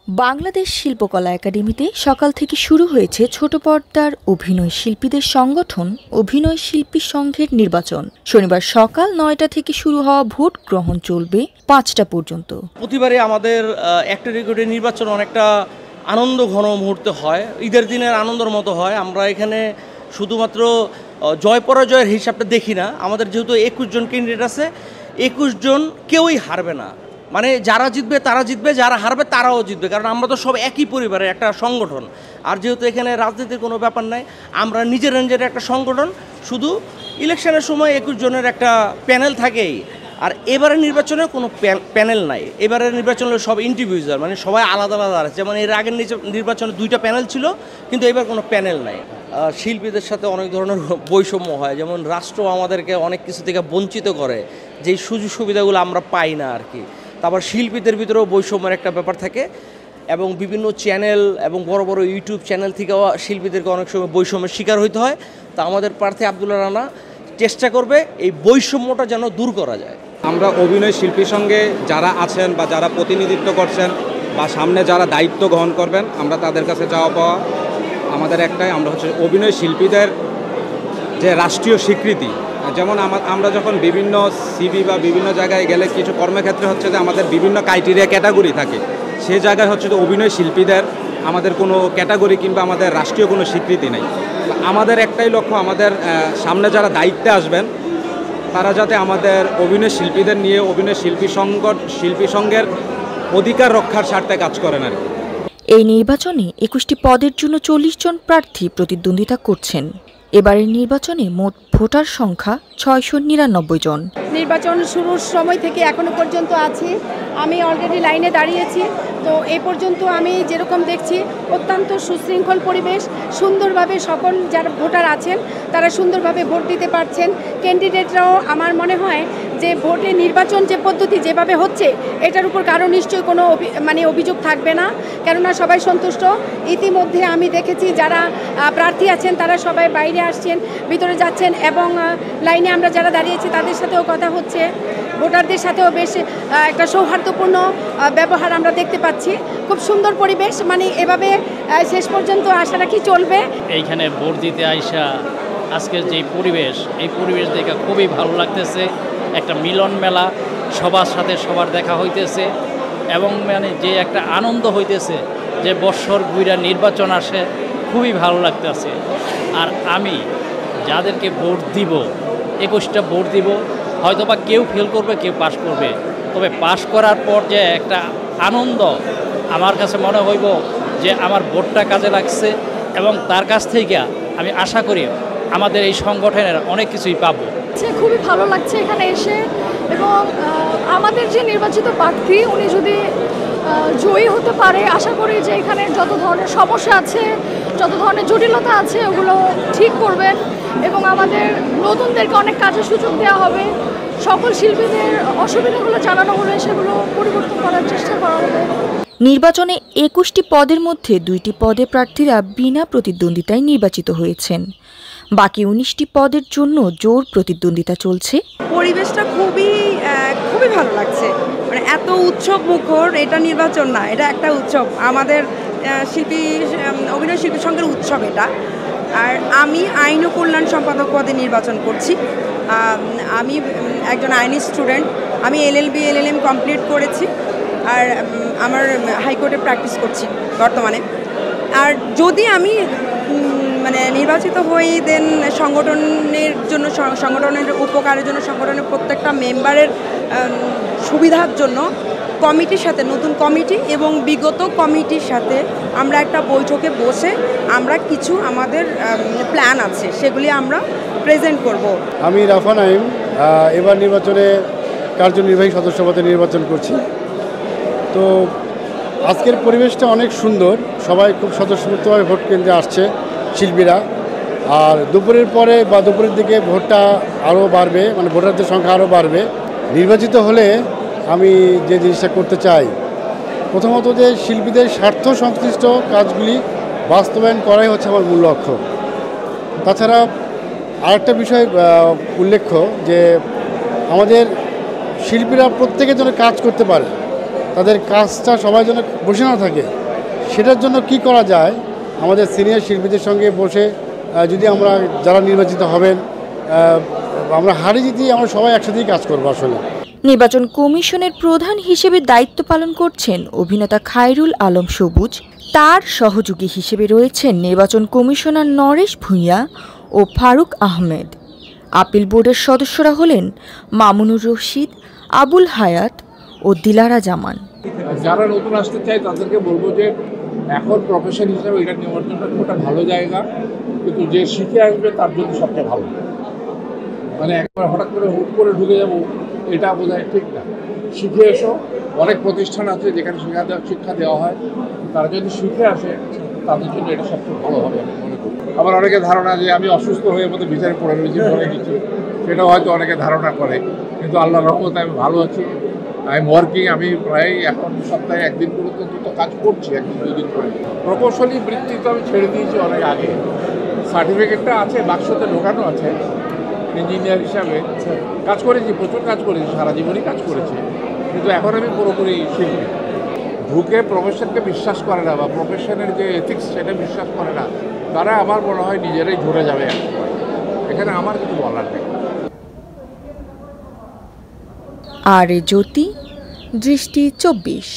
বাংলাদেশ শিল্পকলা একাডেমিতে সকাল থেকে শুরু হয়েছে ছোট পর্দার অভিনয় শিল্পীদের সংগঠন অভিনয় শিল্পী সংঘের নির্বাচন। শনিবার সকাল ৯টা থেকে শুরু হওয়া ভোট গ্রহণ চলবে ৫টা পর্যন্ত। প্রতিবারই আমাদের একটা রেকর্ডের নির্বাচন অনেকটা আনন্দ ঘন মুহূর্তে হয়, ঈদের দিনের আনন্দের মতো হয়। আমরা এখানে শুধুমাত্র জয় পরাজয়ের হিসাবটা দেখি না। আমাদের যেহেতু ২১ জন ক্যান্ডিডেট আছে, ২১ জন কেউই হারবে না, মানে যারা জিতবে তারা জিতবে, যারা হারবে তারাও জিতবে, কারণ আমরা তো সব একই পরিবারের একটা সংগঠন। আর যেহেতু এখানে রাজনীতির কোনো ব্যাপার নাই, আমরা নিজের একটা সংগঠন, শুধু ইলেকশনের সময় ২১ জনের একটা প্যানেল থাকেই। আর এবারের নির্বাচনে কোনো প্যানেল নাই, এবারের নির্বাচনে সব ইন্ডিভিজুয়াল, মানে সবাই আলাদা আলাদা আছে। যেমন এর আগের নির্বাচনে 2টা প্যানেল ছিল, কিন্তু এবার কোনো প্যানেল নাই। শিল্পীদের সাথে অনেক ধরনের বৈষম্য হয়, যেমন রাষ্ট্র আমাদেরকে অনেক কিছু থেকে বঞ্চিত করে, যেই সুযোগ সুবিধাগুলো আমরা পাই না আর কি। তারপর শিল্পীদের ভিতরেও বৈষম্যের একটা ব্যাপার থাকে, এবং বিভিন্ন চ্যানেল এবং বড় বড় ইউটিউব চ্যানেল থেকেও শিল্পীদেরকে অনেক সময় বৈষম্যের শিকার হইতে হয়। তা আমাদের প্রার্থী আব্দুল্লাহ রানা চেষ্টা করবে এই বৈষম্যটা যেন দূর করা যায়। আমরা অভিনয় শিল্পীর সঙ্গে যারা আছেন বা যারা প্রতিনিধিত্ব করছেন বা সামনে যারা দায়িত্ব গ্রহণ করবেন, আমরা তাদের কাছে চাওয়া পাওয়া আমাদের একটাই, আমরা হচ্ছে অভিনয় শিল্পীদের যে রাষ্ট্রীয় স্বীকৃতি। যেমন আমরা যখন বিভিন্ন সিভি বা বিভিন্ন জায়গায় গেলে কিছু কর্মক্ষেত্রে হচ্ছে যে আমাদের বিভিন্ন ক্রাইটেরিয়া ক্যাটাগরি থাকে, সে জায়গায় হচ্ছে যে অভিনয় শিল্পীদের আমাদের কোনো ক্যাটাগরি কিংবা আমাদের রাষ্ট্রীয় কোনো স্বীকৃতি নেই। আমাদের একটাই লক্ষ্য, আমাদের সামনে যারা দায়িত্বে আসবেন তারা যাতে আমাদের অভিনয় শিল্পীদের নিয়ে অভিনয় শিল্পী সংঘের অধিকার রক্ষার স্বার্থে কাজ করেন আর কি। এই নির্বাচনে ২১টি পদের জন্য ৪০ জন প্রার্থী প্রতিদ্বন্দ্বিতা করছেন। এবারের নির্বাচনে মোট ভোটার সংখ্যা ৬৯৯ জন। নির্বাচন শুরুর সময় থেকে এখনো পর্যন্ত আছি, আমি অলরেডি লাইনে দাঁড়িয়েছি। তো এই পর্যন্ত আমি যেরকম দেখছি অত্যন্ত সুশৃঙ্খল পরিবেশ, সুন্দরভাবে সকল যারা ভোটার আছেন তারা সুন্দরভাবে ভোট দিতে পারছেন। ক্যান্ডিডেটরাও আমার মনে হয় যে ভোটে নির্বাচন যে পদ্ধতি যেভাবে হচ্ছে এটার উপর কারো নিশ্চয়ই কোনো অভিযোগ থাকবে না, কেননা সবাই সন্তুষ্ট। ইতিমধ্যে আমি দেখেছি যারা প্রার্থী আছেন তারা সবাই বাইরে আসছেন, ভিতরে যাচ্ছেন, এবং লাইনে আমরা যারা দাঁড়িয়েছি তাদের সাথেও কথা হচ্ছে, ভোটারদের সাথেও বেশ একটা সৌহার্দ্যপূর্ণ ব্যবহার আমরা দেখতে পাচ্ছি। খুব সুন্দর পরিবেশ, মানে এভাবে শেষ পর্যন্ত আশা রাখি চলবে। এইখানে ভোট দিতে আইসা আজকের যে পরিবেশ, এই পরিবেশ দেখে খুবই ভালো লাগতেছে। একটা মিলন মেলা, সবার সাথে সবার দেখা হইতেছে, এবং মানে যে একটা আনন্দ হইতেছে যে বৎসর ঘুরে নির্বাচন আসে, খুবই ভালো লাগতেছে। আর আমি যাদেরকে ভোট দিব, ২১টা ভোট দিব, হয়তোবা কেউ ফেল করবে, কেউ পাশ করবে, তবে পাশ করার পর যে একটা আনন্দ আমার কাছে মনে হইব যে আমার ভোটটা কাজে লাগছে, এবং তার কাছ থেকে আমি আশা করি আমাদের এই সংগঠনের অনেক কিছুই পাবো। খুবই ভালো লাগছে এখানে এসে, এবং আমাদের যে নির্বাচিত প্রার্থী উনি যদি জয়ী হতে পারে, আশা করি যে এখানে যত ধরনের সমস্যা আছে, যত ধরনের জটিলতা আছে ওগুলো ঠিক করবেন, এবং আমাদের নতুনদেরকে অনেক কাজের সুযোগ দেওয়া হবে। সকল শিল্পীদের অসুবিধাগুলো জানানো হলে সেগুলো পরিবর্তন করার চেষ্টা করা হবে। নির্বাচনে ২১টি পদের মধ্যে 2টি পদে প্রার্থীরা বিনা প্রতিদ্বন্দ্বিতায় নির্বাচিত হয়েছেন। বাকি ১৯টি পদের জন্য জোর প্রতিদ্বন্দ্বিতা চলছে। পরিবেশটা খুবই ভালো লাগছে, মানে এত উৎসব মুখর, এটা নির্বাচন না, এটা একটা উৎসব, আমাদের অভিনয় শিল্পী সংঘের উৎসব এটা। আর আমি আইন ও কল্যাণ সম্পাদক পদে নির্বাচন করছি। আমি একজন আইনি স্টুডেন্ট, আমি LLM কমপ্লিট করেছি, আর আমার হাইকোর্টে প্র্যাকটিস করছি বর্তমানে। আর যদি আমি নির্বাচিত হই, দেন সংগঠনের উপকারের জন্য, সংগঠনের প্রত্যেকটা মেম্বারের সুবিধার জন্য কমিটির সাথে, নতুন কমিটি এবং বিগত কমিটির সাথে আমরা একটা বৈঠকে বসে আমরা কিছু আমাদের প্ল্যান আছে সেগুলি আমরা প্রেজেন্ট করব। আমি রাফা নাইম, এবার নির্বাচনে কার্যনির্বাহী সদস্য পদে নির্বাচন করছি। তো আজকের পরিবেশটা অনেক সুন্দর, সবাই খুব স্বতঃস্ফূর্তভাবে ভোট কেন্দ্রে আসছে শিল্পীরা। আর দুপুরের পরে বা দুপুরের দিকে ভোটটা আরও বাড়বে, মানে ভোটারদের সংখ্যা আরও বাড়বে। নির্বাচিত হলে আমি যে জিনিসটা করতে চাই, প্রথমত যে শিল্পীদের স্বার্থ সংশ্লিষ্ট কাজগুলি বাস্তবায়ন করাই হচ্ছে আমার মূল লক্ষ্য। তাছাড়া আরেকটা বিষয় উল্লেখ্য যে আমাদের শিল্পীরা প্রত্যেকের জন্য কাজ করতে পারে, তাদের কাজটা সবাই যেন বসে না থাকে, সেটার জন্য কি করা যায় আমাদের সিনিয়র শিল্পীদের সঙ্গে বসে যদি আমরা যারা নির্বাচিত হবেন আমরা হারি জিতি আমরা সবাই একসাথেই কাজ করবো। আসলে নির্বাচন কমিশনের প্রধান হিসেবে দায়িত্ব পালন করছেন অভিনেতা খায়রুল আলম সবুজ। তার সহযোগী হিসেবে রয়েছেন নির্বাচন কমিশনার নরেশ ভূঁইয়া ও ফারুক আহমেদ। আপিল বোর্ডের সদস্যরা হলেন মামুনুর রশিদ, আবুল হায়াত ও দিলারা জামান। যারা নতুন আসতে চায় তাদেরকে বলবো যে এখন প্রফেশন হিসেবে এটা নেওয়ার জন্য একটা ভালো জায়গা, কিন্তু যে শিখে আসবে তার জন্য সবচেয়ে ভালো। মানে একবার হঠাৎ করে হুট করে ঢুকে যাবো এটা বোধহয় ঠিক না। শিখে এসো, অনেক প্রতিষ্ঠান আছে যেখানে শিক্ষা দেওয়া হয়, তারা যদি শিখে আসে তাদের জন্য এটা সবচেয়ে ভালো হবে আমি মনে করি। আবার অনেকে ধারণা যে আমি অসুস্থ হয়ে মতো বিচারে পড়ে রয়েছি পড়ে গেছি, সেটাও হয়তো অনেকে ধারণা করে, কিন্তু আল্লাহর রহমতে আমি ভালো আছি। আমি প্রায় এখন সপ্তাহে একদিন করে তো কাজ করছি, একদিন দুদিন করে। প্রকৌশলী বৃত্তি তো আমি ছেড়ে দিয়েছি অনেক আগে। সার্টিফিকেটটা আছে, বাক্সতে ঢোকানো আছে। ইঞ্জিনিয়ার হিসাবে কাজ করেছি, প্রচুর কাজ করেছি, সারা জীবনই কাজ করেছি, কিন্তু এখন আমি পুরোপুরি শিল্পী। ঢুকে প্রফেশনকে বিশ্বাস করে না বা প্রফেশনের যে এথিক্স সেটা বিশ্বাস করে না, তারা আমার মনে হয় নিজেরাই ঝরে যাবে। এখানে আমার কিছু বলার নেই। আর জ্যোতি, দৃষ্টি 24।